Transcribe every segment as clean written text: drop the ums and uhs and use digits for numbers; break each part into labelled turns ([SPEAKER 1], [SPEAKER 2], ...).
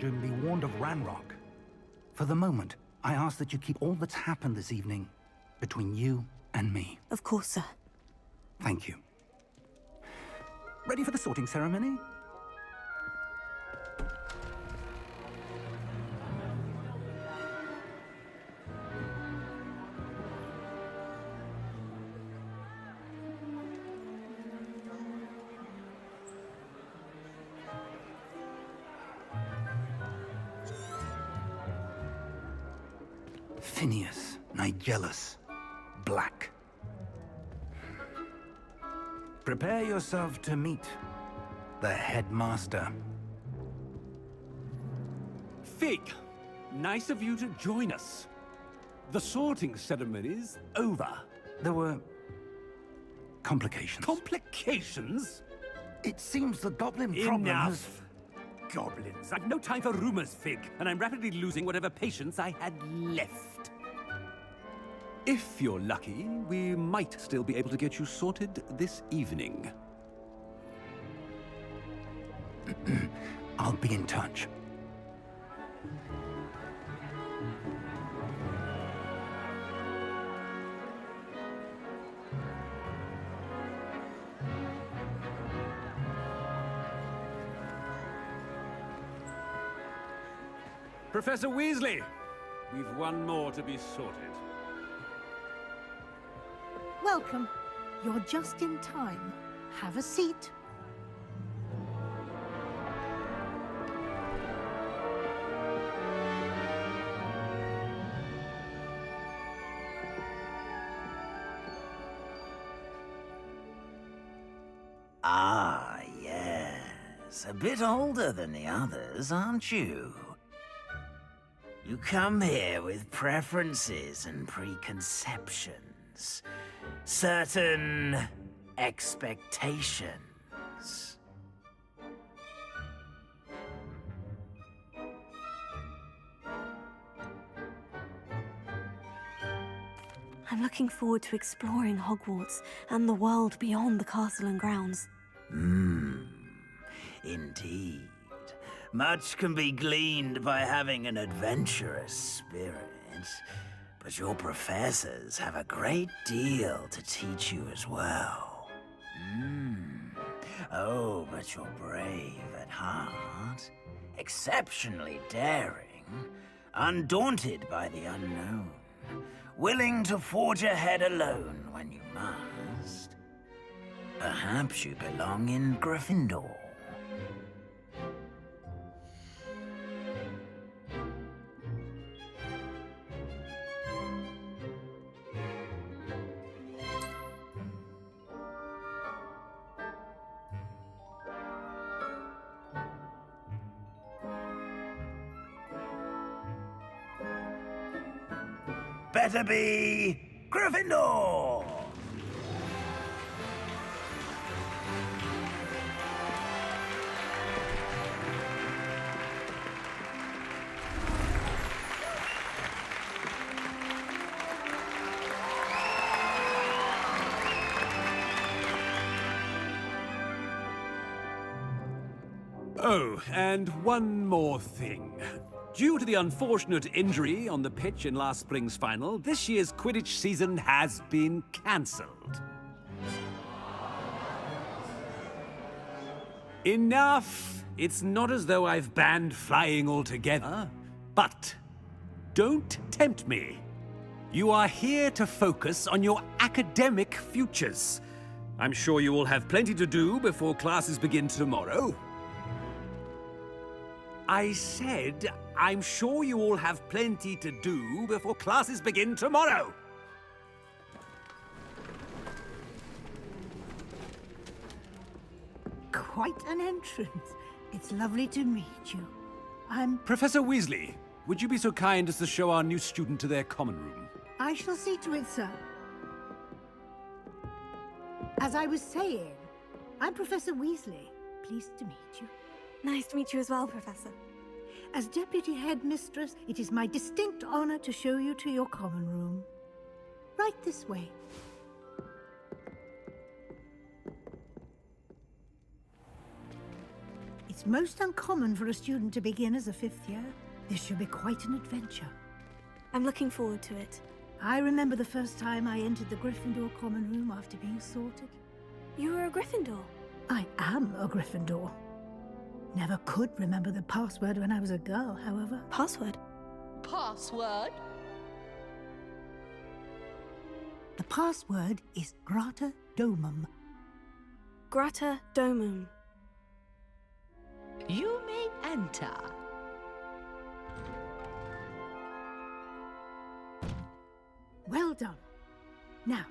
[SPEAKER 1] and be warned of Ranrock. For the moment, I ask that you keep all that's happened this evening between you and me.
[SPEAKER 2] Of course, sir.
[SPEAKER 1] Thank you. Ready for the sorting ceremony? Phineas, Nigellus, Black. Prepare yourself to meet the headmaster.
[SPEAKER 3] Fig, nice of you to join us. The sorting ceremony's over.
[SPEAKER 1] There were complications.
[SPEAKER 3] Complications?
[SPEAKER 1] It seems the goblin problem has...
[SPEAKER 3] Enough! Goblins. I've no time for rumors, Fig, and I'm rapidly losing whatever patience I had left. If you're lucky, we might still be able to get you sorted this evening.
[SPEAKER 1] I'll be in touch.
[SPEAKER 3] Professor Weasley, we've one more to be sorted.
[SPEAKER 4] Welcome. You're just in time. Have a seat.
[SPEAKER 5] Ah, yes. A bit older than the others, aren't you? You come here with preferences and preconceptions. Certain expectations.
[SPEAKER 2] I'm looking forward to exploring Hogwarts and the world beyond the castle and grounds.
[SPEAKER 5] Indeed. Much can be gleaned by having an adventurous spirit. But your professors have a great deal to teach you as well. Oh, but you're brave at heart, exceptionally daring, undaunted by the unknown, willing to forge ahead alone when you must. Perhaps you belong in Gryffindor. Better be Gryffindor!
[SPEAKER 3] Oh, and one more thing. Due to the unfortunate injury on the pitch in last spring's final, this year's Quidditch season has been cancelled. Enough! It's not as though I've banned flying altogether, but don't tempt me. You are here to focus on your academic futures. I'm sure you will have plenty to do before classes begin tomorrow. I said, I'm sure you all have plenty to do before classes begin tomorrow.
[SPEAKER 4] Quite an entrance. It's lovely to meet you. I'm...
[SPEAKER 3] Professor Weasley, would you be so kind as to show our new student to their common room?
[SPEAKER 4] I shall see to it, sir. As I was saying, I'm Professor Weasley. Pleased to meet you.
[SPEAKER 2] Nice to meet you as well, Professor.
[SPEAKER 4] As Deputy Headmistress, it is my distinct honor to show you to your common room. Right this way. It's It's most uncommon for a student to begin as a 5th year. This should be quite an adventure.
[SPEAKER 2] I'm looking forward to it.
[SPEAKER 4] I remember the first time I entered the Gryffindor common room after being sorted.
[SPEAKER 2] You were a Gryffindor?
[SPEAKER 4] I am a Gryffindor. Never could remember the password when I was a girl, however.
[SPEAKER 2] Password?
[SPEAKER 6] Password?
[SPEAKER 4] The password is Grata Domum.
[SPEAKER 2] Grata Domum.
[SPEAKER 6] You may enter.
[SPEAKER 4] Well done. Now,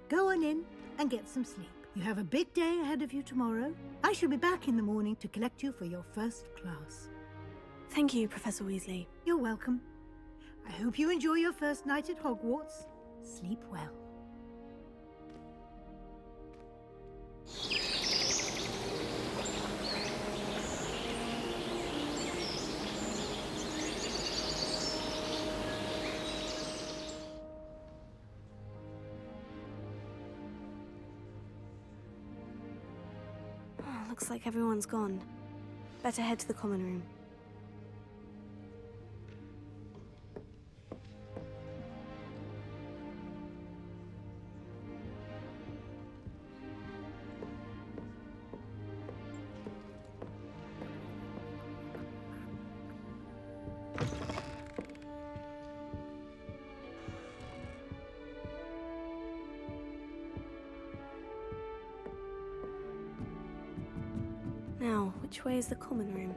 [SPEAKER 4] go on in and get some sleep. You have a big day ahead of you tomorrow. I shall be back in the morning to collect you for your first class.
[SPEAKER 2] Thank you, Professor Weasley.
[SPEAKER 4] You're welcome. I hope you enjoy your first night at Hogwarts. Sleep well.
[SPEAKER 2] Oh, looks like everyone's gone. Better head to the common room. Now, which way is the common room?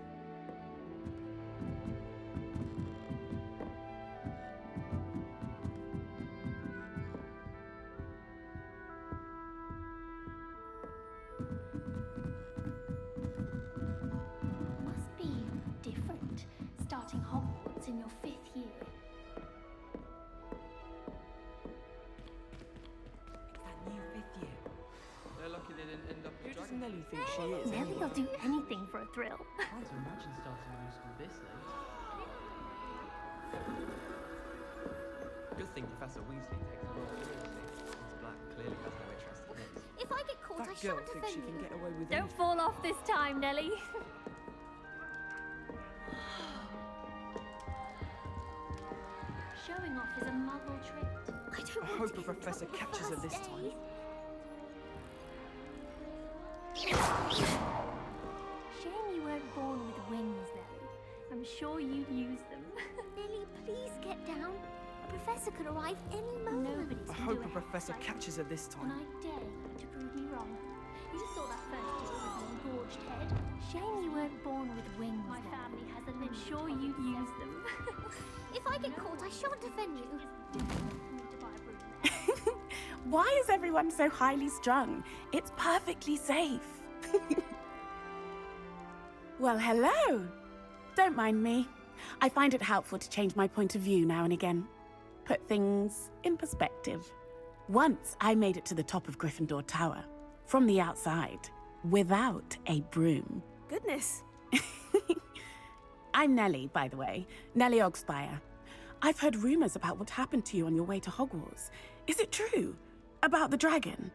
[SPEAKER 7] Must be different, starting Hogwarts in your 5th year.
[SPEAKER 8] That new 5th year. They're lucky they didn't end up
[SPEAKER 9] Who does Nelly think she is?
[SPEAKER 7] Nelly will do anything for a thrill.
[SPEAKER 8] Hard to imagine starting a new school this late. Good thing Professor Weasley takes a lot seriously. Miss Black clearly has no interest in this.
[SPEAKER 7] If I get caught, I
[SPEAKER 9] That girl
[SPEAKER 7] shan't
[SPEAKER 9] thinks she
[SPEAKER 7] offend
[SPEAKER 9] can
[SPEAKER 7] you.
[SPEAKER 9] get away with
[SPEAKER 7] Don't
[SPEAKER 9] anything.
[SPEAKER 7] fall off this time, Nelly. Showing off is a muggle trait. I don't
[SPEAKER 9] I
[SPEAKER 7] want
[SPEAKER 9] hope
[SPEAKER 7] to
[SPEAKER 9] the
[SPEAKER 7] get in
[SPEAKER 9] professor
[SPEAKER 7] trouble
[SPEAKER 9] catches her
[SPEAKER 7] first
[SPEAKER 9] this time.
[SPEAKER 7] day. Shame you weren't born with wings, Nelly. I'm sure you'd use them. Nelly, please get down. A professor could arrive any moment. Nobody's
[SPEAKER 9] I
[SPEAKER 7] can
[SPEAKER 9] hope
[SPEAKER 7] do
[SPEAKER 9] the
[SPEAKER 7] a
[SPEAKER 9] professor
[SPEAKER 7] hack like
[SPEAKER 9] catches her this
[SPEAKER 7] And
[SPEAKER 9] time.
[SPEAKER 7] I dare you to prove me wrong. You just saw that first year with the engorged head. Shame you weren't born with wings. My family has a limit. I'm sure you'd use them. If I get caught, I shan't offend you.
[SPEAKER 10] Why is everyone so highly strung? It's perfectly safe. Well, hello. Don't mind me. I find it helpful to change my point of view now and again. Put things in perspective. Once I made it to the top of Gryffindor Tower, from the outside, without a broom.
[SPEAKER 2] Goodness.
[SPEAKER 10] I'm Nellie, by the way. Nellie Ogspire. I've heard rumors about what happened to you on your way to Hogwarts. Is it true? About the dragon?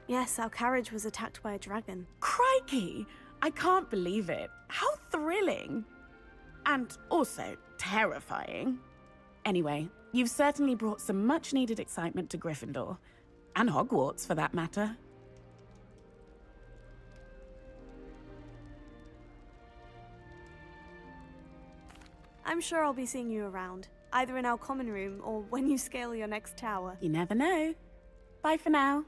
[SPEAKER 2] Yes, our carriage was attacked by a dragon.
[SPEAKER 10] Crikey! I can't believe it. How thrilling! And also terrifying. Anyway, you've certainly brought some much-needed excitement to Gryffindor. And Hogwarts, for that matter.
[SPEAKER 2] I'm sure I'll be seeing you around, either in our common room or when you scale your next tower.
[SPEAKER 10] You never know. Bye for now.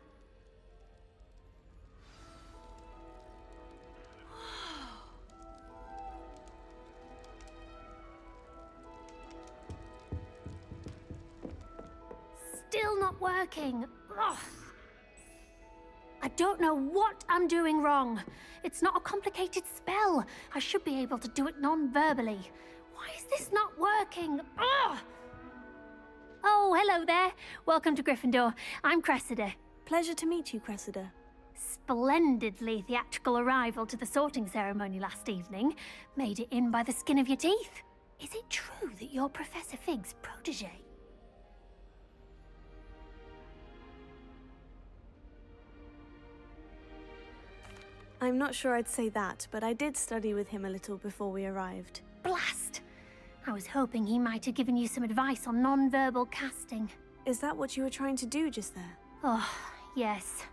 [SPEAKER 7] Still not working. Ugh. I don't know what I'm doing wrong. It's not a complicated spell. I should be able to do it non-verbally. Why is this not working? Ugh. Oh, hello there. Welcome to Gryffindor. I'm Cressida.
[SPEAKER 2] Pleasure to meet you, Cressida.
[SPEAKER 7] Splendidly theatrical arrival to the sorting ceremony last evening. Made it in by the skin of your teeth. Is it true that you're Professor Fig's protege?
[SPEAKER 2] I'm not sure I'd say that, but I did study with him a little before we arrived.
[SPEAKER 7] Blast! I was hoping he might have given you some advice on non-verbal casting.
[SPEAKER 2] Is that what you were trying to do just there?
[SPEAKER 7] Oh, yes.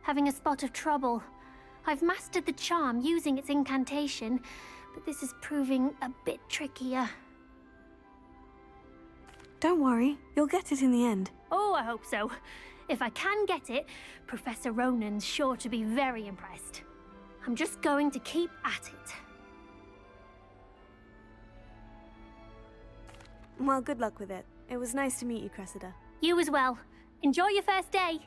[SPEAKER 7] Having a spot of trouble. I've mastered the charm using its incantation, but this is proving a bit trickier.
[SPEAKER 2] Don't worry, you'll get it in the end.
[SPEAKER 7] Oh, I hope so. If I can get it, Professor Ronan's sure to be very impressed. I'm just going to keep at it.
[SPEAKER 2] Well, good luck with it. It was nice to meet you, Cressida.
[SPEAKER 7] You as well. Enjoy your first day.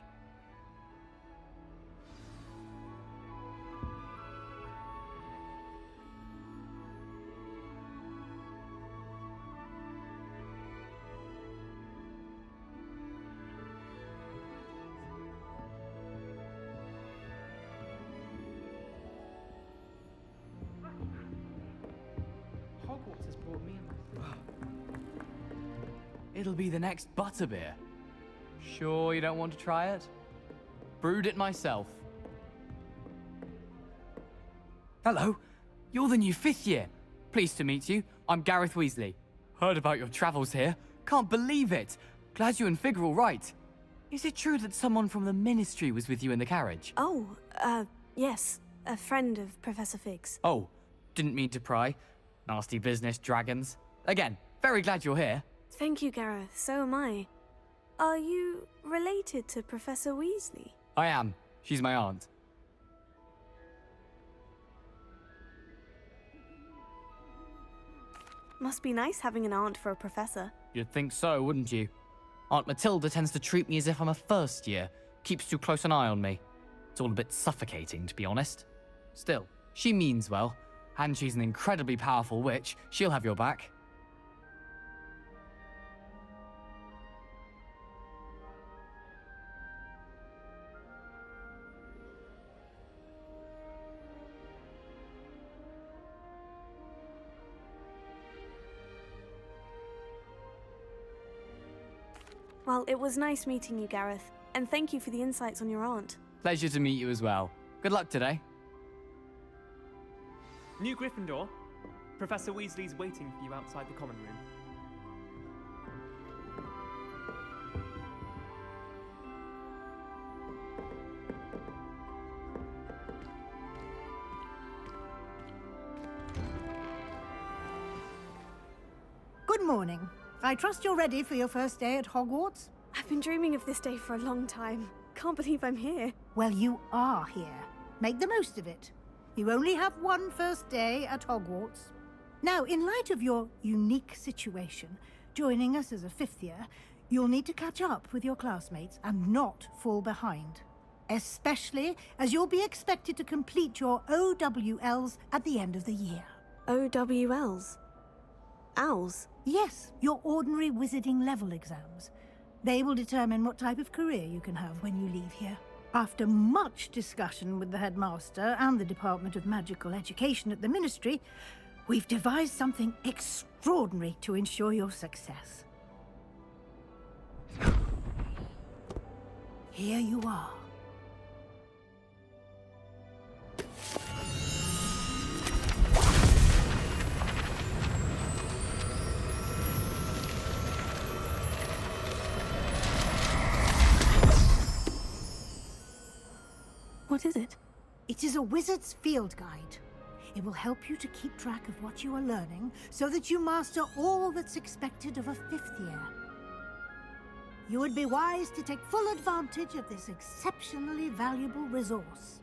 [SPEAKER 8] Hogwarts has brought me in.
[SPEAKER 9] It'll be the next butterbeer. Sure you don't want to try it? Brewed it myself. Hello, you're the new 5th year. Pleased to meet you. I'm Gareth Weasley. Heard about your travels here. Can't believe it. Glad you and Fig are all right. Is it true that someone from the Ministry was with you in the carriage?
[SPEAKER 2] Oh, yes. A friend of Professor Fig's.
[SPEAKER 9] Oh, didn't mean to pry. Nasty business, dragons. Again, very glad you're here.
[SPEAKER 2] Thank you, Gareth. So am I. Are you related to Professor Weasley?
[SPEAKER 9] I am. She's my aunt.
[SPEAKER 2] Must be nice having an aunt for a professor.
[SPEAKER 9] You'd think so, wouldn't you? Aunt Matilda tends to treat me as if I'm a first year. Keeps too close an eye on me. It's all a bit suffocating, to be honest. Still, she means well. And she's an incredibly powerful witch. She'll have your back.
[SPEAKER 2] Well, it was nice meeting you, Gareth. And thank you for the insights on your aunt.
[SPEAKER 9] Pleasure to meet you as well. Good luck today.
[SPEAKER 8] New Gryffindor. Professor Weasley's waiting for you outside the common room.
[SPEAKER 4] Good morning. I trust you're ready for your first day at Hogwarts?
[SPEAKER 2] I've been dreaming of this day for a long time. Can't believe I'm here.
[SPEAKER 4] Well, you are here. Make the most of it. You only have one first day at Hogwarts. Now, in light of your unique situation, joining us as a 5th year, you'll need to catch up with your classmates and not fall behind. Especially as you'll be expected to complete your OWLs at the end of the year.
[SPEAKER 2] OWLs? Owls?
[SPEAKER 4] Yes, your ordinary wizarding level exams. They will determine what type of career you can have when you leave here. After much discussion with the headmaster and the Department of Magical Education at the Ministry, we've devised something extraordinary to ensure your success. Here you are.
[SPEAKER 2] What is it?
[SPEAKER 4] It is a wizard's field guide. It will help you to keep track of what you are learning so that you master all that's expected of a 5th year. You would be wise to take full advantage of this exceptionally valuable resource.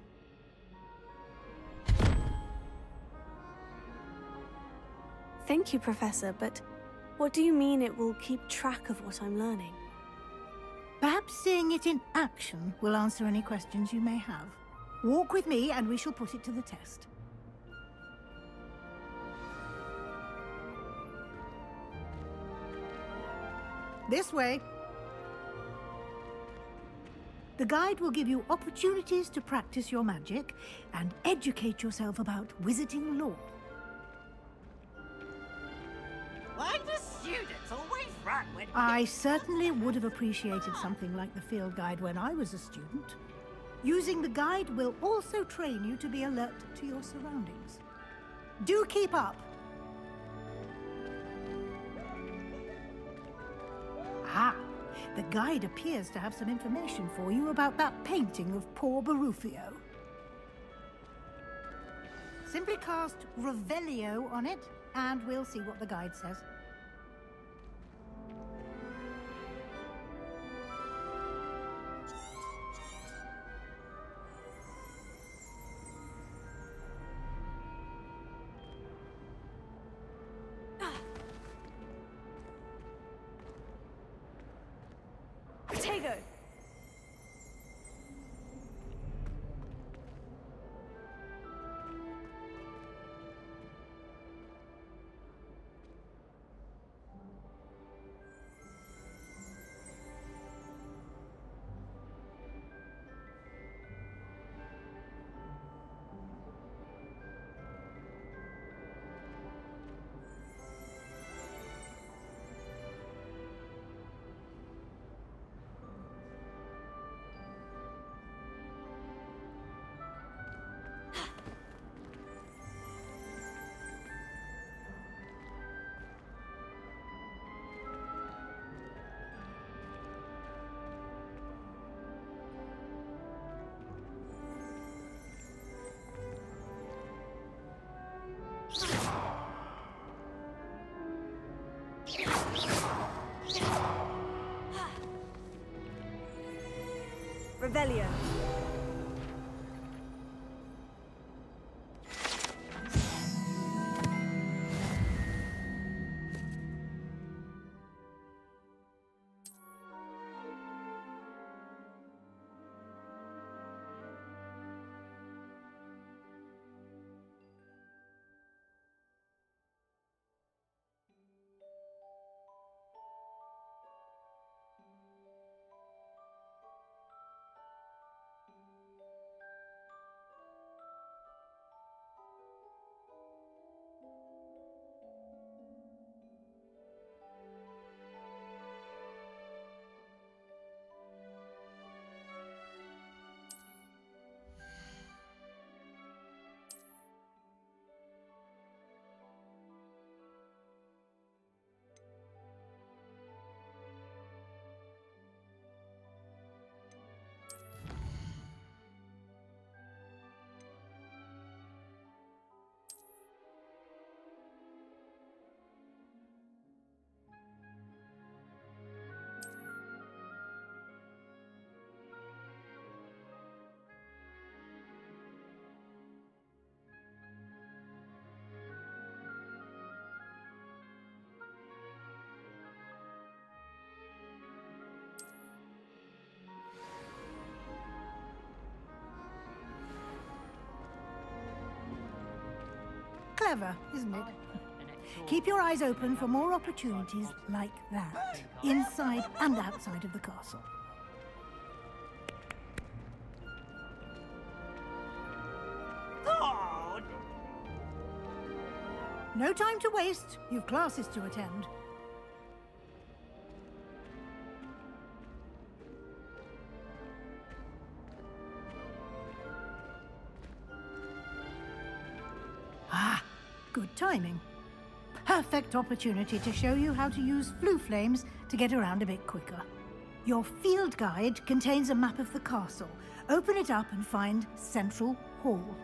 [SPEAKER 2] Thank you, Professor, but what do you mean it will keep track of what I'm learning?
[SPEAKER 4] Perhaps seeing it in action will answer any questions you may have. Walk with me and we shall put it to the test. This way. The guide will give you opportunities to practice your magic and educate yourself about wizarding lore.
[SPEAKER 5] Why do students always run when...
[SPEAKER 4] I certainly would have appreciated something like the field guide when I was a student. Using the guide will also train you to be alert to your surroundings. Do keep up! Ah, the guide appears to have some information for you about that painting of poor Barufio. Simply cast Revelio on it, and we'll see what the guide says.
[SPEAKER 2] Tego! Revelio.
[SPEAKER 4] Clever, isn't it? Keep your eyes open for more opportunities like that, inside and outside of the castle. No time to waste. You've classes to attend. Ah, good timing. Perfect opportunity to show you how to use flue flames to get around a bit quicker. Your field guide contains a map of the castle. Open it up and find Central Hall.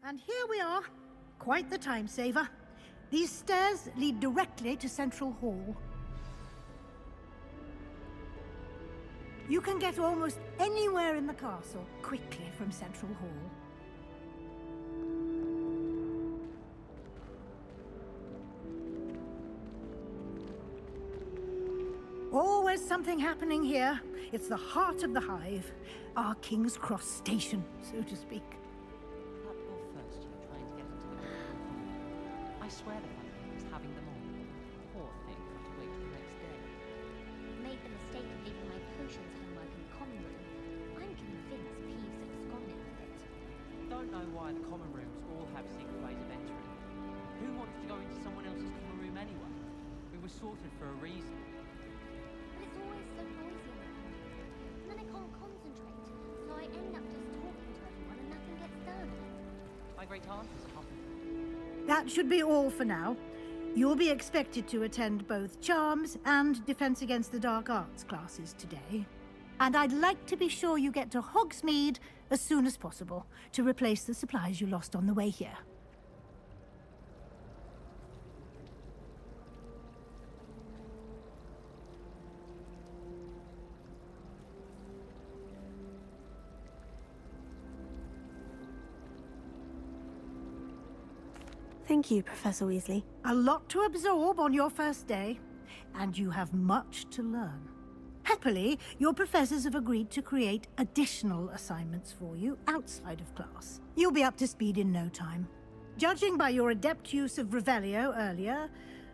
[SPEAKER 4] And here we are. Quite the time saver. These stairs lead directly to Central Hall. You can get almost anywhere in the castle quickly from Central Hall. Always something happening here. It's the heart of the hive. Our King's Cross station, so to speak.
[SPEAKER 11] That poor first year trying to get into the common. I swear the family was having them all. Poor thing, had to wait till the next day.
[SPEAKER 7] Made the mistake of leaving my potions homework in the common room. I'm convinced Peeves absconded with it.
[SPEAKER 11] Don't know why the common rooms all have secret ways of entering. Who wants to go into someone else's common room anyway? We were sorted for a reason.
[SPEAKER 7] But it's always so noisy around. And then I can't concentrate, so I end up just talking to everyone and nothing gets done.
[SPEAKER 11] My great aunt is a puppet.
[SPEAKER 4] That should be all for now. You'll be expected to attend both Charms and Defense Against the Dark Arts classes today. And I'd like to be sure you get to Hogsmeade as soon as possible to replace the supplies you lost on the way here.
[SPEAKER 2] Thank you, Professor Weasley.
[SPEAKER 4] A lot to absorb on your first day, and you have much to learn. Happily, your professors have agreed to create additional assignments for you outside of class. You'll be up to speed in no time. Judging by your adept use of Revelio earlier,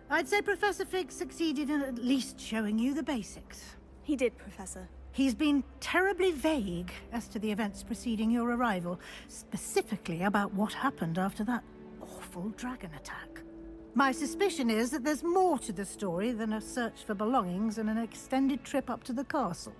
[SPEAKER 4] I'd say Professor Fig succeeded in at least showing you the basics.
[SPEAKER 2] He did, Professor.
[SPEAKER 4] He's been terribly vague as to the events preceding your arrival, specifically about what happened after that awful dragon attack. My suspicion is that there's more to the story than a search for belongings and an extended trip up to the castle.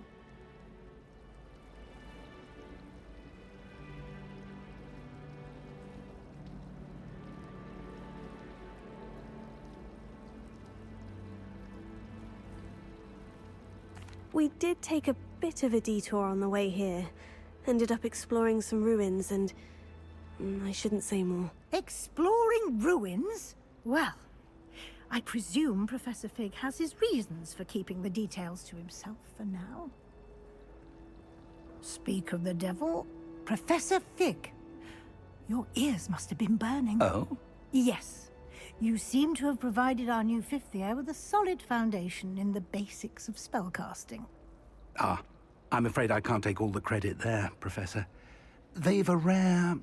[SPEAKER 2] We did take a bit of a detour on the way here. Ended up exploring some ruins and... I shouldn't say more.
[SPEAKER 4] Exploring ruins? Well, I presume Professor Fig has his reasons for keeping the details to himself for now. Speak of the devil, Professor Fig. Your ears must have been burning.
[SPEAKER 1] Oh?
[SPEAKER 4] Yes. You seem to have provided our new fifth year with a solid foundation in the basics of spellcasting.
[SPEAKER 1] Ah, I'm afraid I can't take all the credit there, Professor. They've a rare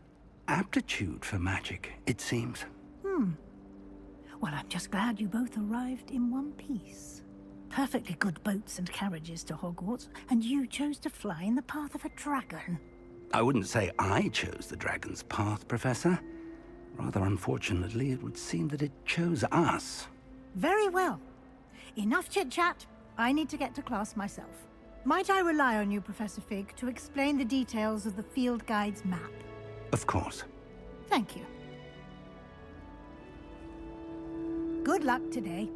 [SPEAKER 1] aptitude for magic, it seems.
[SPEAKER 4] Well, I'm just glad you both arrived in one piece. Perfectly good boats and carriages to Hogwarts, and you chose to fly in the path of a dragon.
[SPEAKER 1] I wouldn't say I chose the dragon's path, Professor. Rather unfortunately, it would seem that it chose us.
[SPEAKER 4] Very well. Enough chit-chat. I need to get to class myself. Might I rely on you, Professor Fig, to explain the details of the field guide's map?
[SPEAKER 1] Of course.
[SPEAKER 4] Thank you. Good luck today.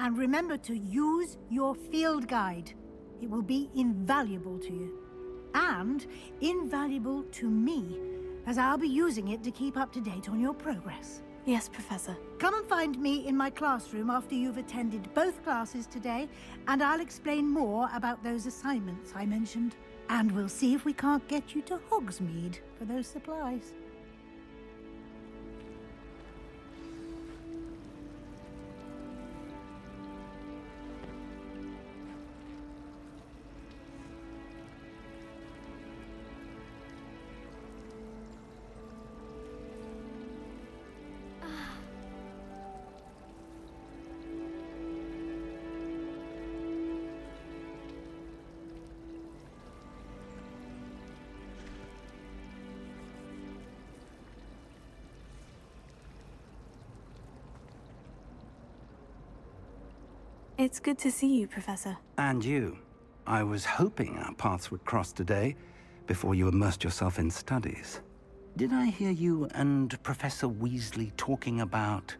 [SPEAKER 4] And remember to use your field guide. It will be invaluable to you. And invaluable to me, as I'll be using it to keep up to date on your progress.
[SPEAKER 2] Yes, Professor.
[SPEAKER 4] Come and find me in my classroom after you've attended both classes today, and I'll explain more about those assignments I mentioned. And we'll see if we can't get you to Hogsmeade for those supplies.
[SPEAKER 2] It's good to see you, Professor.
[SPEAKER 1] And you. I was hoping our paths would cross today, before you immersed yourself in studies. Did I hear you and Professor Weasley talking about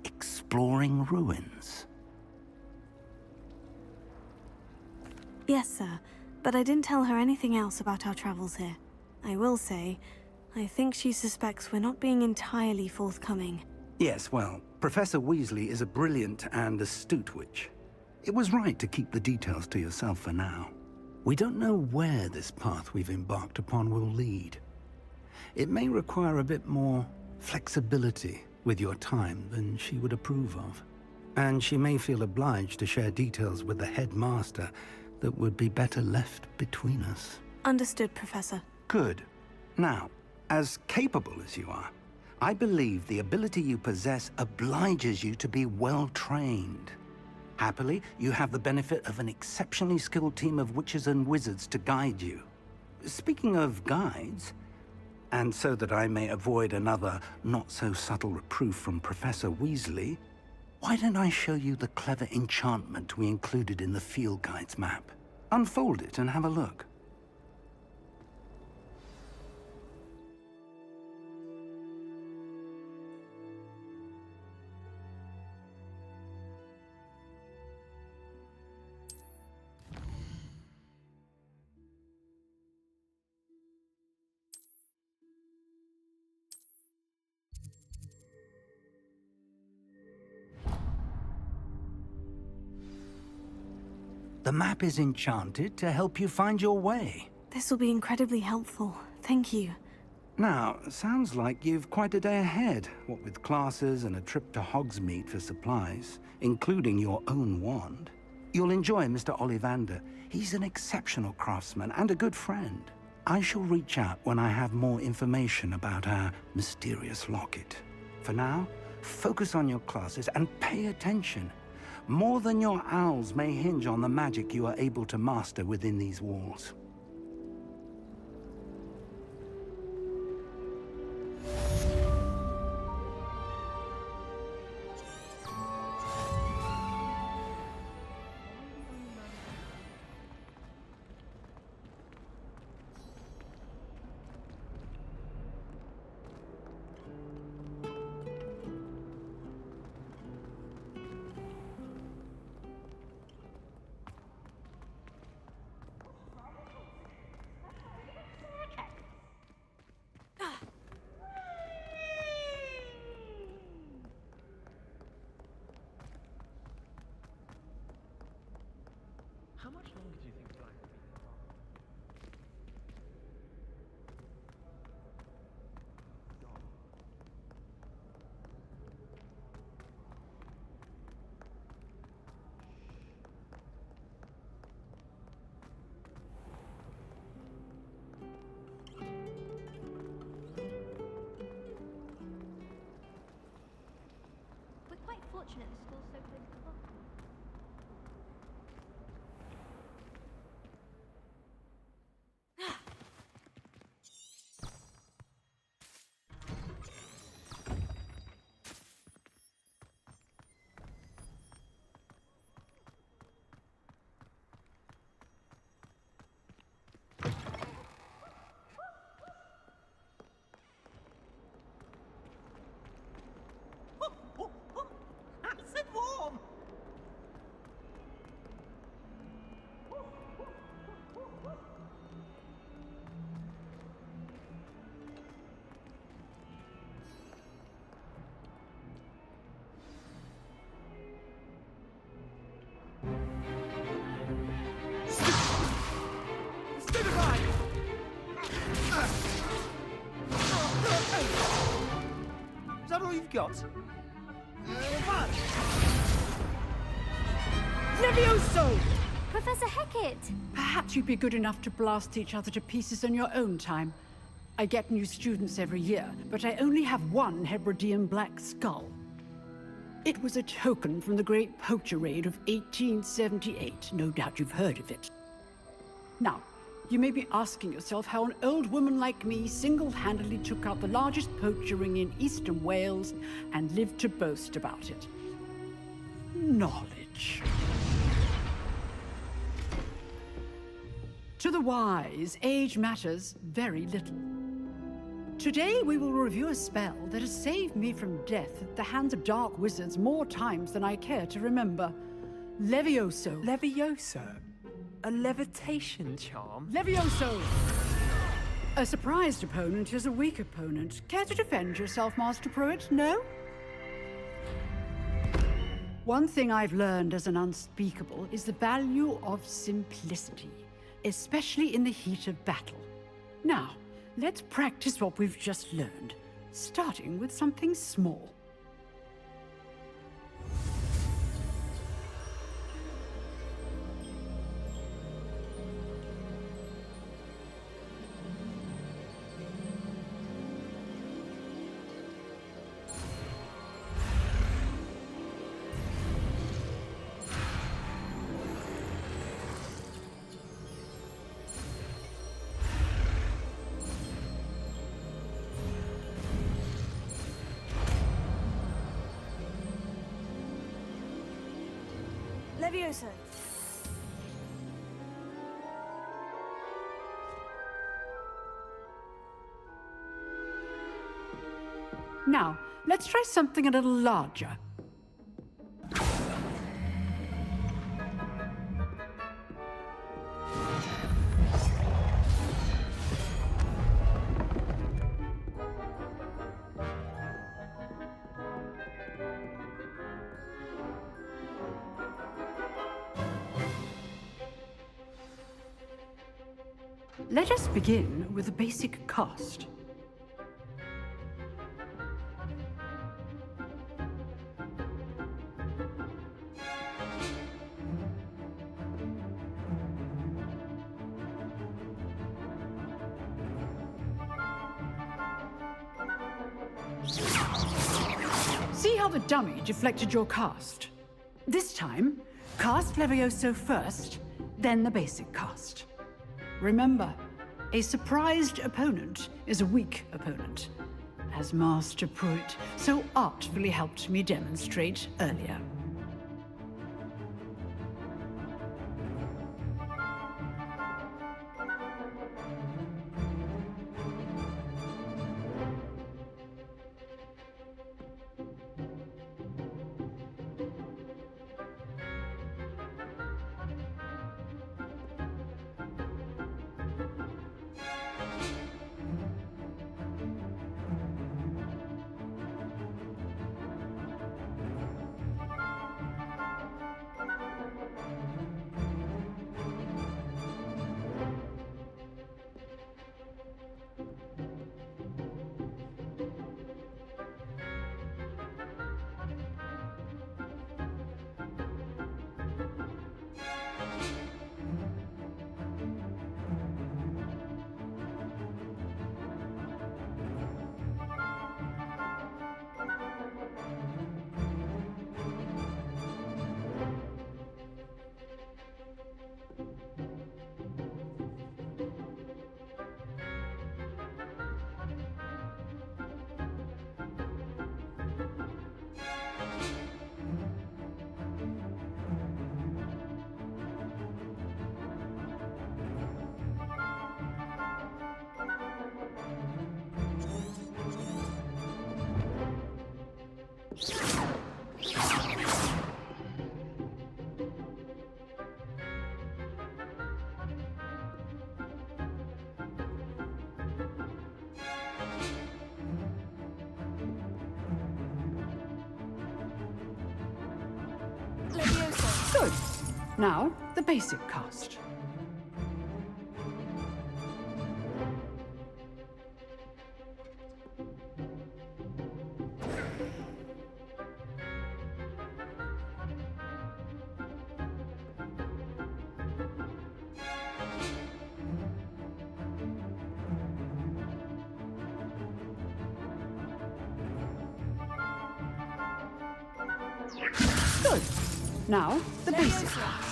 [SPEAKER 1] exploring ruins?
[SPEAKER 2] Yes, sir. But I didn't tell her anything else about our travels here. I will say, I think she suspects we're not being entirely forthcoming.
[SPEAKER 1] Yes, well, Professor Weasley is a brilliant and astute witch. It was right to keep the details to yourself for now. We don't know where this path we've embarked upon will lead. It may require a bit more flexibility with your time than she would approve of. And she may feel obliged to share details with the headmaster that would be better left between us.
[SPEAKER 2] Understood, Professor.
[SPEAKER 1] Good. Now, as capable as you are, I believe the ability you possess obliges you to be well trained. Happily, you have the benefit of an exceptionally skilled team of witches and wizards to guide you. Speaking of guides, and so that I may avoid another not-so-subtle reproof from Professor Weasley, why don't I show you the clever enchantment we included in the field guide's map? Unfold it and have a look. The map is enchanted to help you find your way.
[SPEAKER 2] This will be incredibly helpful. Thank you.
[SPEAKER 1] Now, sounds like you've quite a day ahead, what with classes and a trip to Hogsmeade for supplies, including your own wand. You'll enjoy Mr. Ollivander. He's an exceptional craftsman and a good friend. I shall reach out when I have more information about our mysterious locket. For now, focus on your classes and pay attention. More than your owls may hinge on the magic you are able to master within these walls.
[SPEAKER 8] How much longer do you think Black will be in gone?
[SPEAKER 7] We're quite fortunate the school's so close to Hogwarts.
[SPEAKER 5] Nice and warm! Is that all you've got?
[SPEAKER 12] Levioso!
[SPEAKER 7] Professor Hecat!
[SPEAKER 12] Perhaps you'd be good enough to blast each other to pieces in your own time. I get new students every year, but I only have one Hebridean black skull. It was a token from the Great Poacher Raid of 1878. No doubt you've heard of it. Now, you may be asking yourself how an old woman like me single-handedly took out the largest poacher ring in eastern Wales and lived to boast about it. Knowledge. To the wise, age matters very little. Today we will review a spell that has saved me from death at the hands of dark wizards more times than I care to remember. Levioso.
[SPEAKER 8] Levioso? A levitation charm?
[SPEAKER 12] Levioso! A surprised opponent is a weak opponent. Care to defend yourself, Master Pruitt? No? One thing I've learned as an unspeakable is the value of simplicity, especially in the heat of battle. Now, let's practice what we've just learned, starting with something small.
[SPEAKER 2] Levioso.
[SPEAKER 12] Now, let's try something a little larger. Let us begin with a basic cast. See how the dummy deflected your cast? This time, cast Levioso first, then the basic cast. Remember, a surprised opponent is a weak opponent, as Master Pruitt so artfully helped me demonstrate earlier. Good. Now, the basic cast. Good. Now, the basic cast.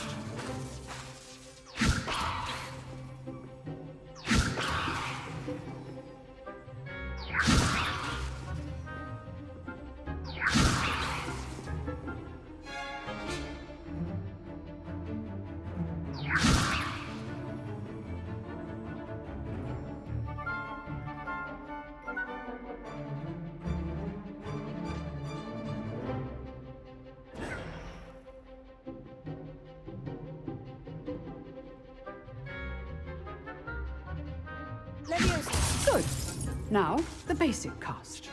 [SPEAKER 12] Now, the basic cast.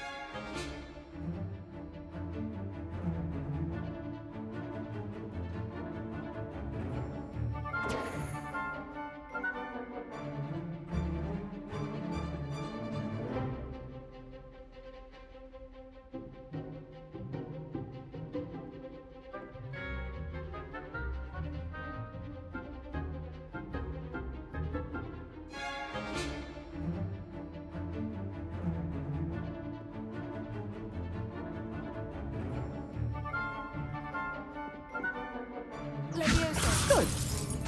[SPEAKER 12] Good.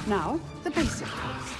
[SPEAKER 12] Now, the basic cast.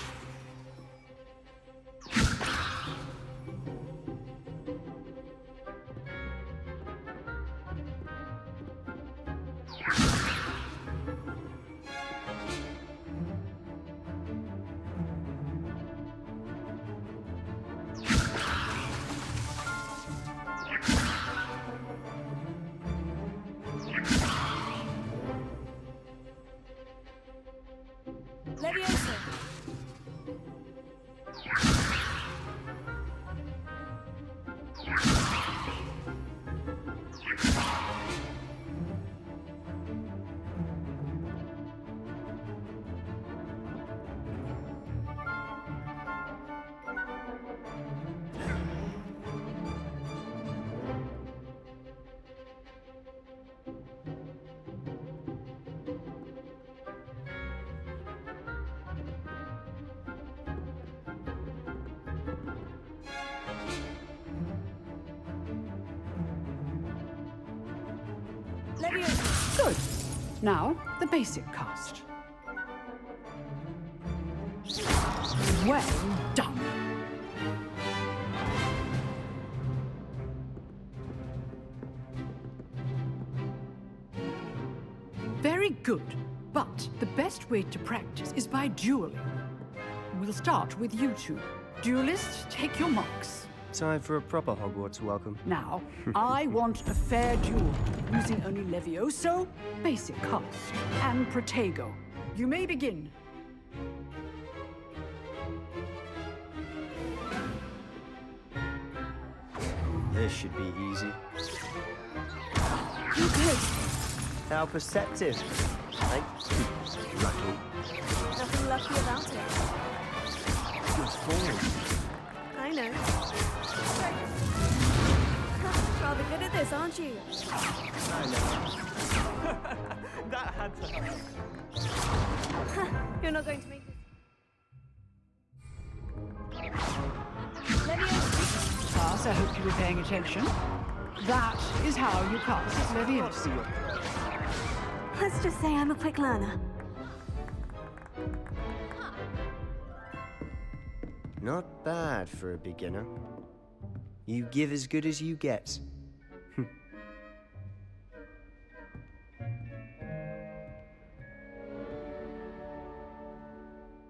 [SPEAKER 12] Good. Now, the basic cast. Well done. Very good. But the best way to practice is by dueling. We'll start with you two. Duelists, take your marks.
[SPEAKER 13] Time for a proper Hogwarts welcome.
[SPEAKER 12] Now, I want a fair duel, using only Levioso, basic cast, and Protego. You may begin.
[SPEAKER 13] This should be easy.
[SPEAKER 12] You did.
[SPEAKER 13] How perceptive. Thank you. Lucky.
[SPEAKER 2] Nothing lucky about it.
[SPEAKER 13] Good form.
[SPEAKER 2] I know. Rather good at this, aren't you?
[SPEAKER 13] I know. That had to happen.
[SPEAKER 2] You're not going to make this.
[SPEAKER 12] Class, I hope you were paying attention. That is how you cast Leviosa.
[SPEAKER 2] Let's just say I'm a quick learner.
[SPEAKER 13] Not bad for a beginner. You give as good as you get.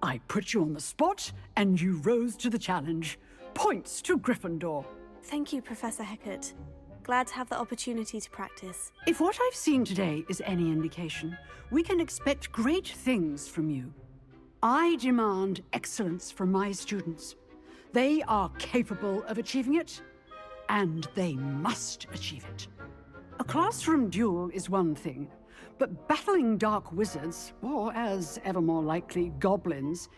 [SPEAKER 12] I put you on the spot, and you rose to the challenge. Points to Gryffindor.
[SPEAKER 2] Thank you, Professor Hecat. Glad to have the opportunity to practice.
[SPEAKER 12] If what I've seen today is any indication, we can expect great things from you. I demand excellence from my students. They are capable of achieving it, and they must achieve it. A classroom duel is one thing, but battling dark wizards, or as ever more likely, goblins,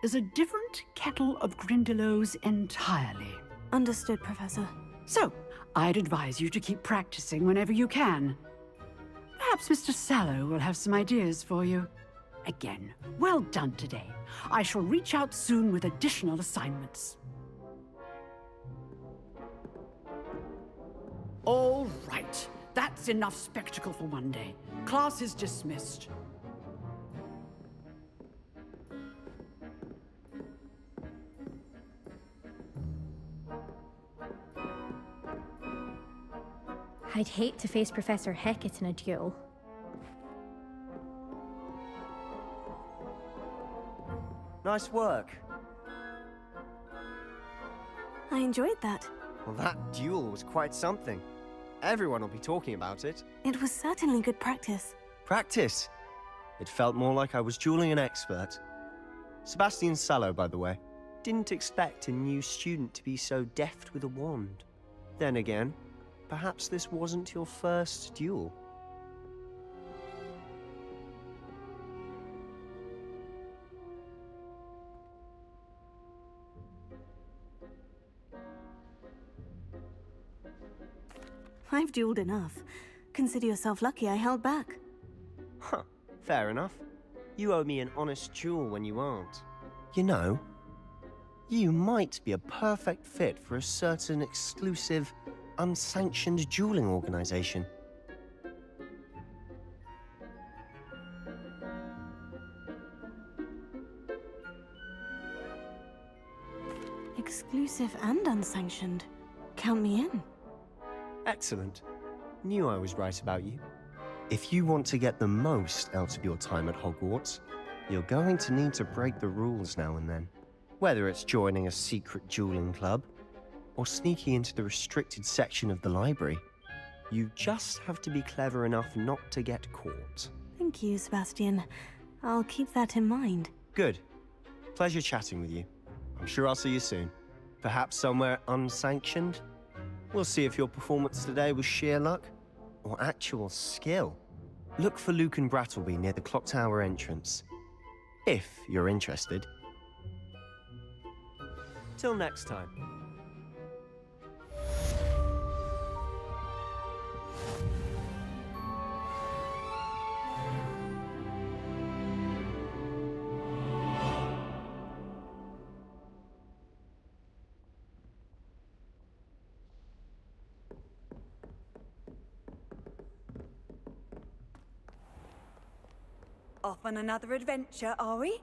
[SPEAKER 12] is a different kettle of Grindylows entirely.
[SPEAKER 2] Understood, Professor.
[SPEAKER 12] So, I'd advise you to keep practicing whenever you can. Perhaps Mr. Sallow will have some ideas for you. Again, well done today. I shall reach out soon with additional assignments. All right. That's enough spectacle for one day. Class is dismissed.
[SPEAKER 14] I'd hate to face Professor Hecat in a duel.
[SPEAKER 13] Nice work.
[SPEAKER 2] I enjoyed that.
[SPEAKER 13] Well, that duel was quite something. Everyone will be talking about it.
[SPEAKER 2] It was certainly good practice.
[SPEAKER 13] Practice. It felt more like I was dueling an expert. Sebastian Sallow, by the way. didn't expect a new student to be so deft with a wand. Then again, perhaps this wasn't your first duel.
[SPEAKER 2] I've dueled enough. Consider yourself lucky I held back.
[SPEAKER 13] Huh, fair enough. You owe me an honest duel when you aren't. You know, you might be a perfect fit for a certain exclusive, unsanctioned dueling organization.
[SPEAKER 2] Exclusive and unsanctioned. Count me in.
[SPEAKER 13] Excellent. Knew I was right about you. If you want to get the most out of your time at Hogwarts, you're going to need to break the rules now and then. Whether it's joining a secret dueling club, or sneaking into the restricted section of the library, you just have to be clever enough not to get caught.
[SPEAKER 2] Thank you, Sebastian. I'll keep that in mind.
[SPEAKER 13] Good. Pleasure chatting with you. I'm sure I'll see you soon. Perhaps somewhere unsanctioned? We'll see if your performance today was sheer luck or actual skill. Look for Luke and Brattleby near the clock tower entrance, if you're interested. Till next time.
[SPEAKER 15] Off on another adventure, are we?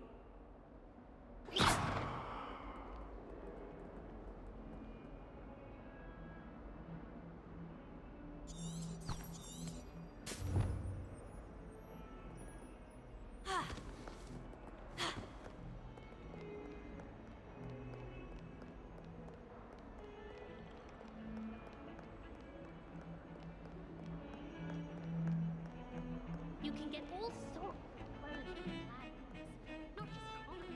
[SPEAKER 7] You can get all sorts of clothes and flags, not just common.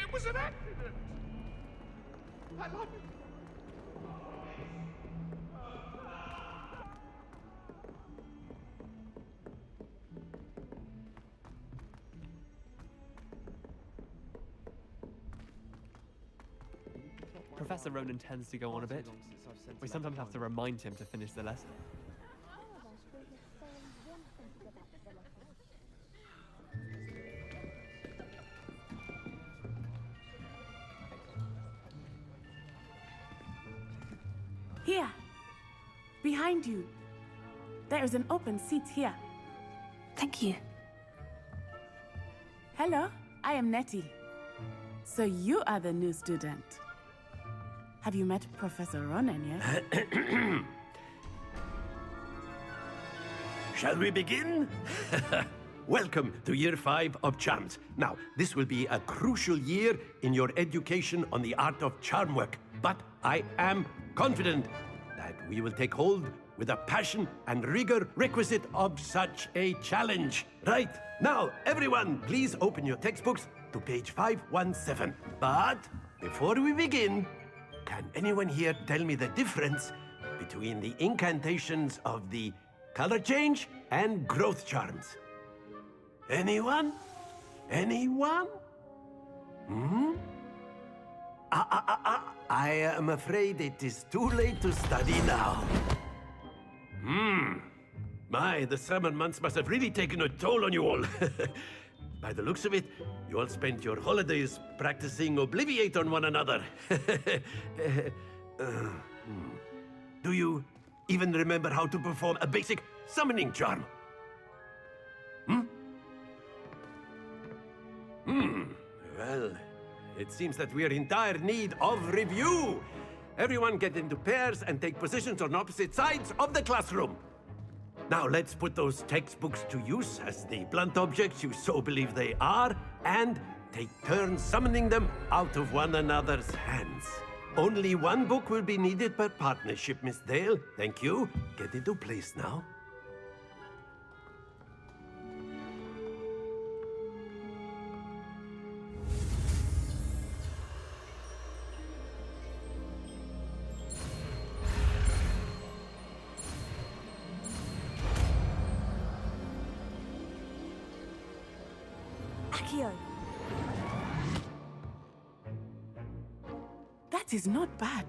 [SPEAKER 16] It was an accident! I love it!
[SPEAKER 8] Professor Ronan tends to go on a bit. We sometimes have to remind him to finish the lesson.
[SPEAKER 10] Here. Behind you. There is an open seat here.
[SPEAKER 2] Thank you.
[SPEAKER 10] Hello, I am Nettie. So you are the new student. Have you met Professor Ronan yet?
[SPEAKER 17] Shall we begin? Welcome to Year 5 of Charms. Now, this will be a crucial year in your education on the art of charm work, but I am confident that we will take hold with the passion and rigor requisite of such a challenge. Right, now, everyone, please open your textbooks to page 517. But before we begin, can anyone here tell me the difference between the incantations of the color change and growth charms? Anyone? Anyone? Hmm? I am afraid it is too late to study now. My, the summer months must have really taken a toll on you all. By the looks of it, you all spent your holidays practicing Obliviate on one another. Do you even remember how to perform a basic summoning charm? Well, it seems that we are in dire need of review. Everyone get into pairs and take positions on opposite sides of the classroom. Now let's put those textbooks to use as the blunt objects you so believe they are, and take turns summoning them out of one another's hands. Only one book will be needed per partnership, Miss Dale. Thank you. Get into place now.
[SPEAKER 15] Accio.
[SPEAKER 10] That is not bad.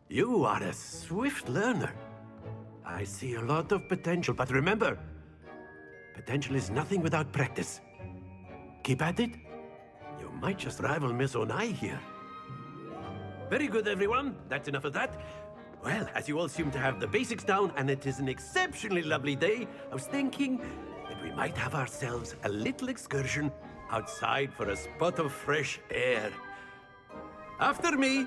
[SPEAKER 17] You are a swift learner. I see a lot of potential, but remember, potential is nothing without practice. Keep at it. You might just rival Miss Onai here. Very good, everyone. That's enough of that. Well, as you all seem to have the basics down, and it is an exceptionally lovely day, I was thinking that we might have ourselves a little excursion outside for a spot of fresh air. After me!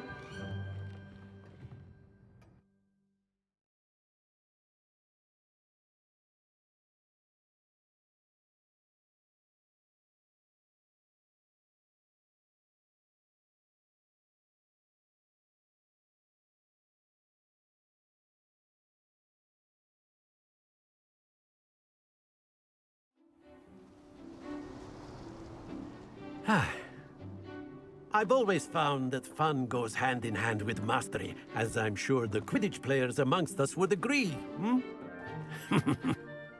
[SPEAKER 17] I've always found that fun goes hand in hand with mastery, as I'm sure the Quidditch players amongst us would agree,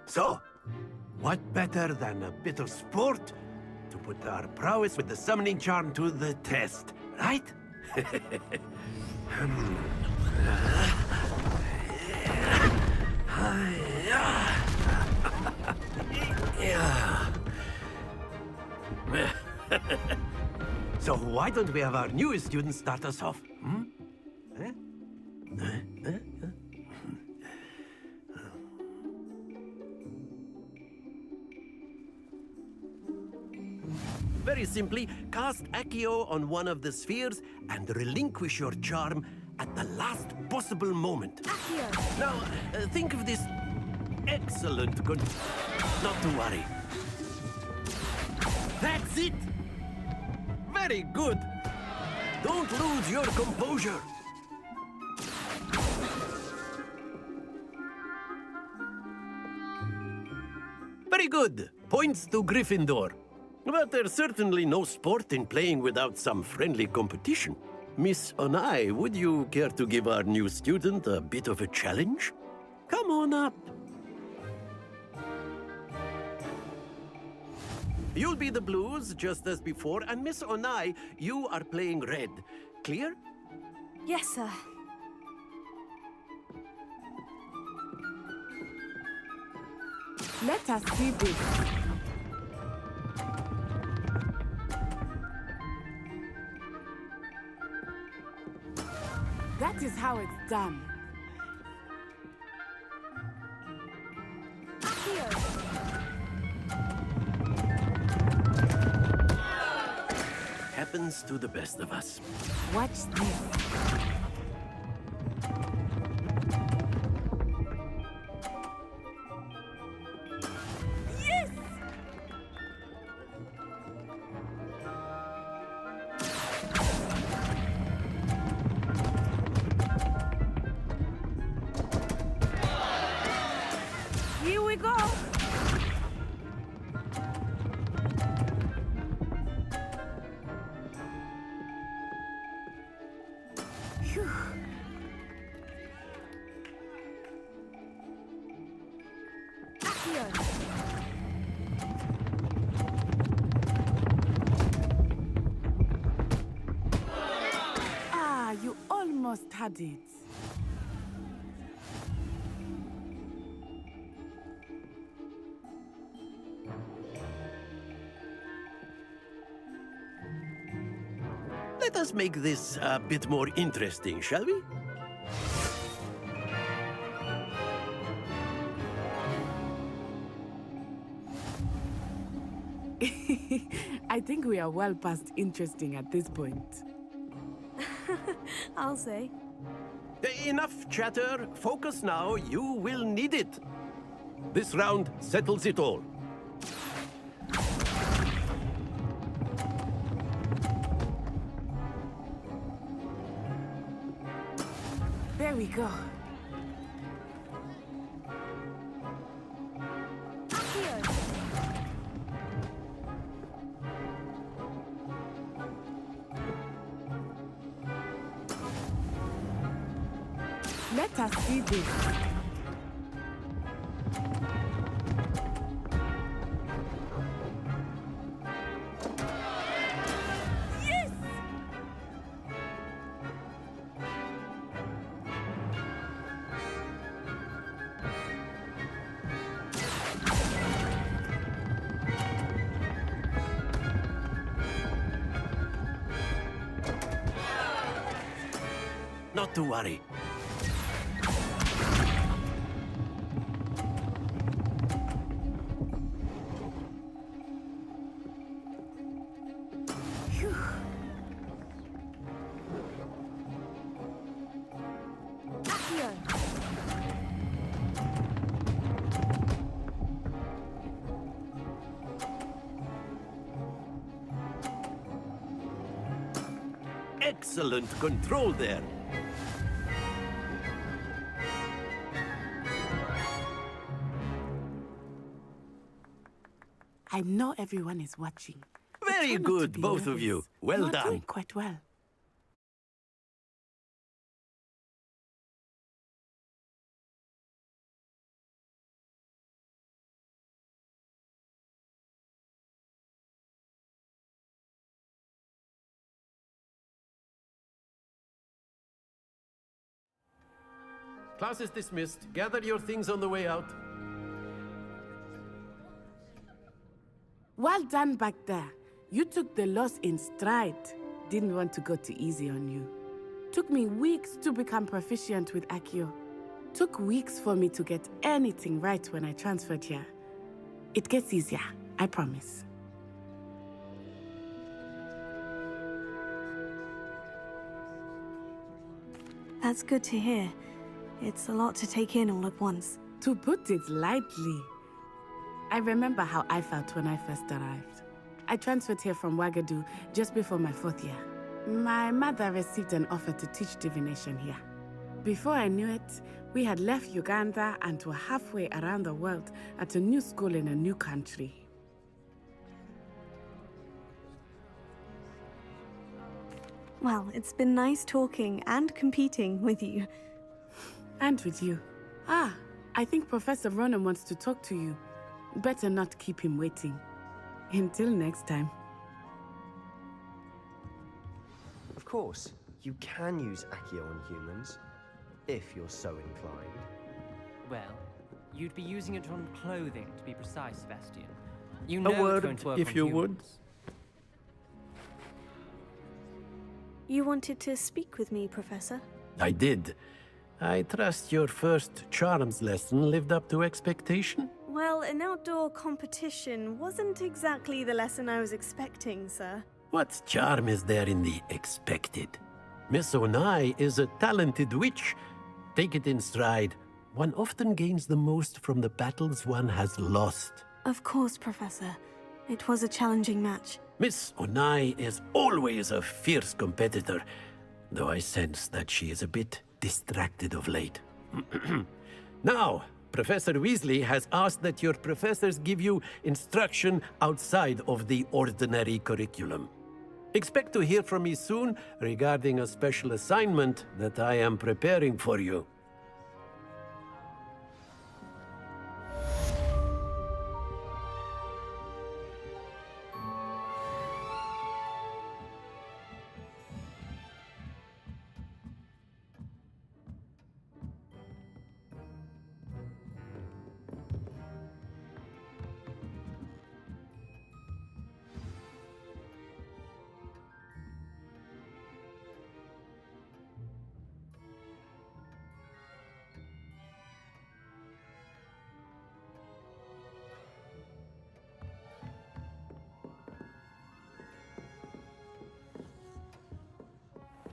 [SPEAKER 17] So, what better than a bit of sport to put our prowess with the summoning charm to the test, right? So why don't we have our newest student start us off? Very simply, cast Accio on one of the spheres and relinquish your charm at the last possible moment.
[SPEAKER 15] Accio.
[SPEAKER 17] Now, think of this excellent good... Not to worry. That's it! Very good! Don't lose your composure! Very good! Points to Gryffindor. But there's certainly no sport in playing without some friendly competition. Miss Onai, would you care to give our new student a bit of a challenge? Come on up. You'll be the blues, just as before, and Miss Onai, you are playing red. Clear?
[SPEAKER 15] Yes, sir.
[SPEAKER 10] Let us see this. That is how it's done.
[SPEAKER 17] Happens to the best of us.
[SPEAKER 10] Watch this.
[SPEAKER 15] Yes! Here we go!
[SPEAKER 10] Ah, you almost had it.
[SPEAKER 17] Let us make this a bit more interesting, shall we?
[SPEAKER 10] I think we are well past interesting at this point.
[SPEAKER 2] I'll say.
[SPEAKER 17] Enough chatter. Focus now. You will need it. This round settles it all.
[SPEAKER 10] Here we go. Let us see this.
[SPEAKER 15] Yes!
[SPEAKER 17] Not to worry. Excellent control there.
[SPEAKER 10] I know everyone is watching.
[SPEAKER 17] Very good, both of you. Well
[SPEAKER 10] You're
[SPEAKER 17] done.
[SPEAKER 10] doing quite well.
[SPEAKER 17] Class is dismissed. Gather your things on the way out.
[SPEAKER 10] Well done back there. You took the loss in stride. Didn't want to go too easy on you. Took me weeks to become proficient with Accio. Took weeks for me to get anything right when I transferred here. It gets easier, I promise.
[SPEAKER 2] That's good to hear. It's a lot to take in all at once.
[SPEAKER 10] To put it lightly, I remember how I felt when I first arrived. I transferred here from Wagadu just before my 4th year. My mother received an offer to teach divination here. Before I knew it, we had left Uganda and were halfway around the world at a new school in a new country.
[SPEAKER 2] Well, it's been nice talking and competing with you.
[SPEAKER 10] And with you. Ah, I think Professor Ronan wants to talk to you. Better not keep him waiting. Until next time.
[SPEAKER 13] Of course, you can use Accio on humans, if you're so inclined.
[SPEAKER 11] Well, you'd be using it on clothing, to be precise, Sebastian. You know
[SPEAKER 17] A
[SPEAKER 11] it's
[SPEAKER 17] word,
[SPEAKER 11] going to work
[SPEAKER 17] if
[SPEAKER 11] on
[SPEAKER 17] you
[SPEAKER 11] humans.
[SPEAKER 17] would.
[SPEAKER 2] You wanted to speak with me, Professor?
[SPEAKER 17] I did. I trust your first charms lesson lived up to expectation?
[SPEAKER 2] Well, an outdoor competition wasn't exactly the lesson I was expecting, sir.
[SPEAKER 17] What charm is there in the expected? Miss Onai is a talented witch. Take it in stride. One often gains the most from the battles one has lost.
[SPEAKER 2] Of course, Professor. It was a challenging match.
[SPEAKER 17] Miss Onai is always a fierce competitor, though I sense that she is a bit distracted of late. Now, Professor Weasley has asked that your professors give you instruction outside of the ordinary curriculum. Expect to hear from me soon regarding a special assignment that I am preparing for you.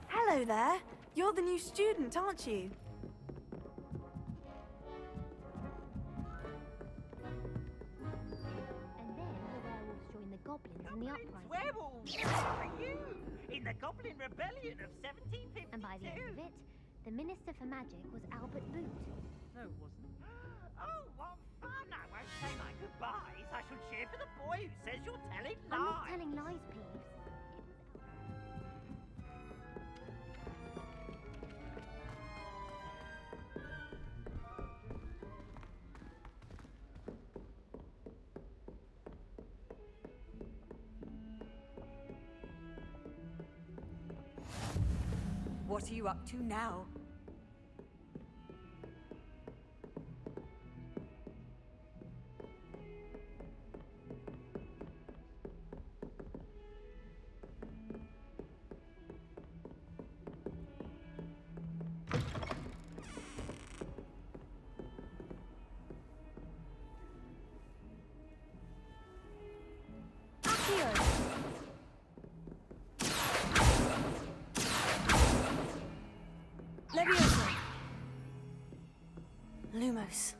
[SPEAKER 15] Hello there. You're the new student, aren't you?
[SPEAKER 7] And then the werewolves joined the goblins in the uprising.
[SPEAKER 18] Werewolves! Where were you? In the Goblin Rebellion of 1752.
[SPEAKER 7] And by the end of it,
[SPEAKER 18] The Minister for Magic was Albert Boot.
[SPEAKER 11] No, it wasn't.
[SPEAKER 19] Oh, what fun! I won't say my goodbyes. I shall cheer for the boy who says you're telling lies.
[SPEAKER 18] I'm not telling lies, Peeves.
[SPEAKER 15] What are you up to now? Leviosa! Lumos.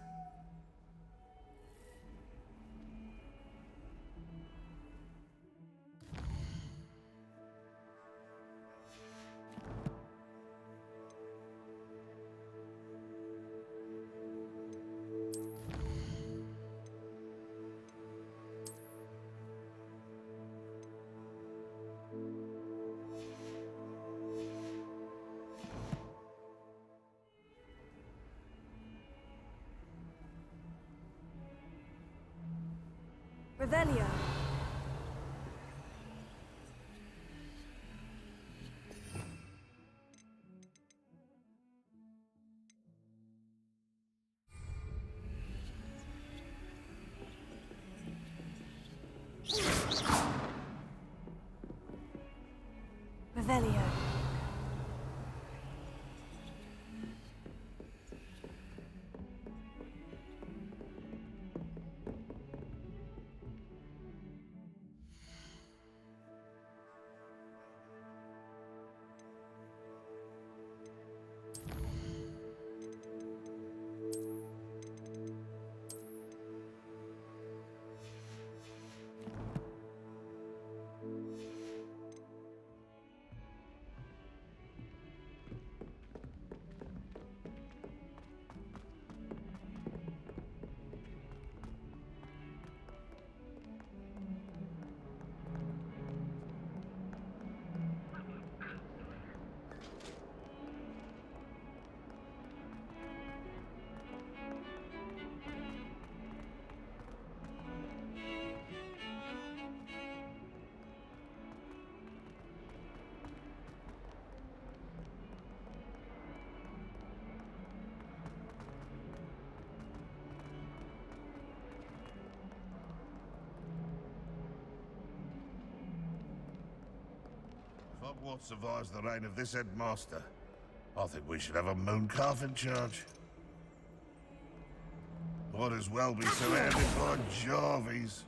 [SPEAKER 15] Revelio. Revelio.
[SPEAKER 20] If Hogwarts survives the reign of this headmaster, I think we should have a mooncalf in charge. Might as well be surrounded by Jarvies.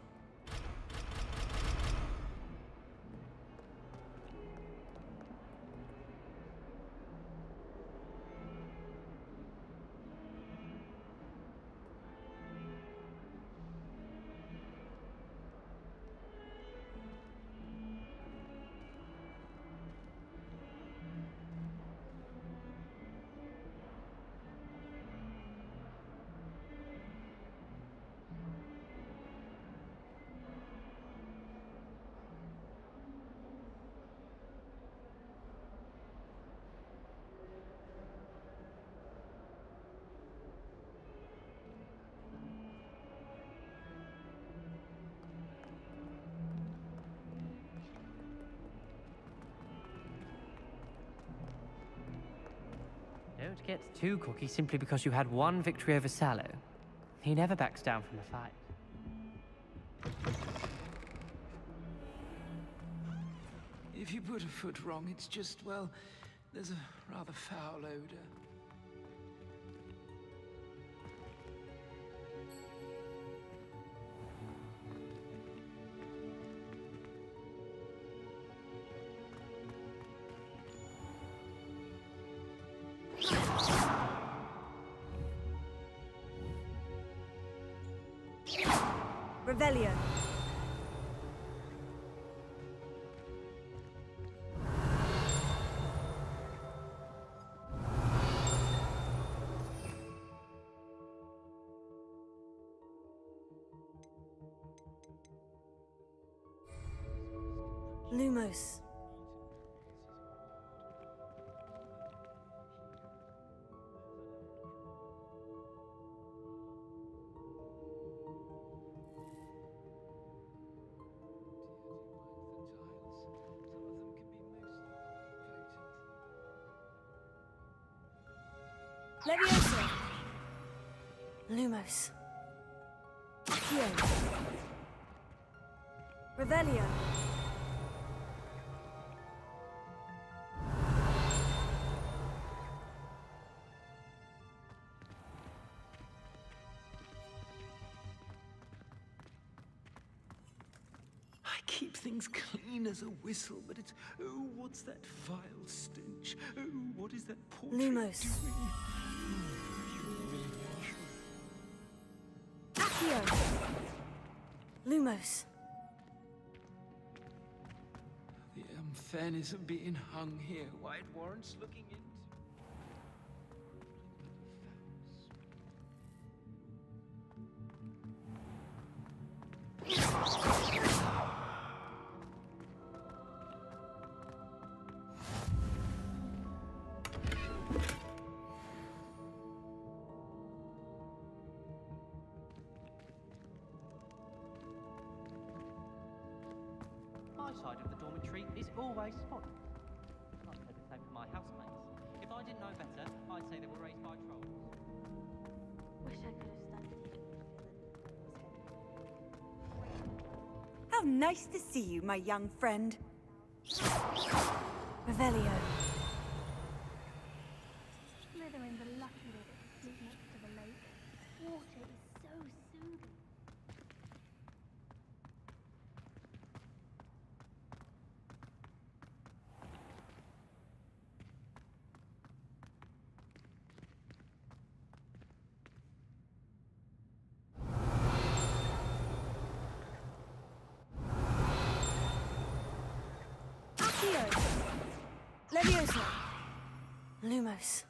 [SPEAKER 11] Don't get too cocky simply because you had one victory over Sallow. He never backs down from a fight.
[SPEAKER 21] If you put a foot wrong, it's just, well, there's a rather foul odor.
[SPEAKER 15] Revelio.
[SPEAKER 2] Lumos.
[SPEAKER 15] Leviosa.
[SPEAKER 2] Lumos.
[SPEAKER 15] Accio. Revelio.
[SPEAKER 21] I keep things clean as a whistle, but it's... Oh, what's that vile stench? Oh, what is that portrait
[SPEAKER 2] Lumos.
[SPEAKER 21] doing?
[SPEAKER 2] Accio. Lumos.
[SPEAKER 21] The unfairness of being hung here. Why it warrants looking into.
[SPEAKER 11] My side of the dormitory is always spotted. I'd say the same for my housemates. If I didn't know better, I'd say they were raised by trolls.
[SPEAKER 2] Wish I could have studied here.
[SPEAKER 15] How nice to see you, my young friend.
[SPEAKER 2] Revelio.
[SPEAKER 7] Slytherin's a lucky that it lives next to the lake. Water is so soothing.
[SPEAKER 15] Accio. Leviosa.
[SPEAKER 2] Lumos.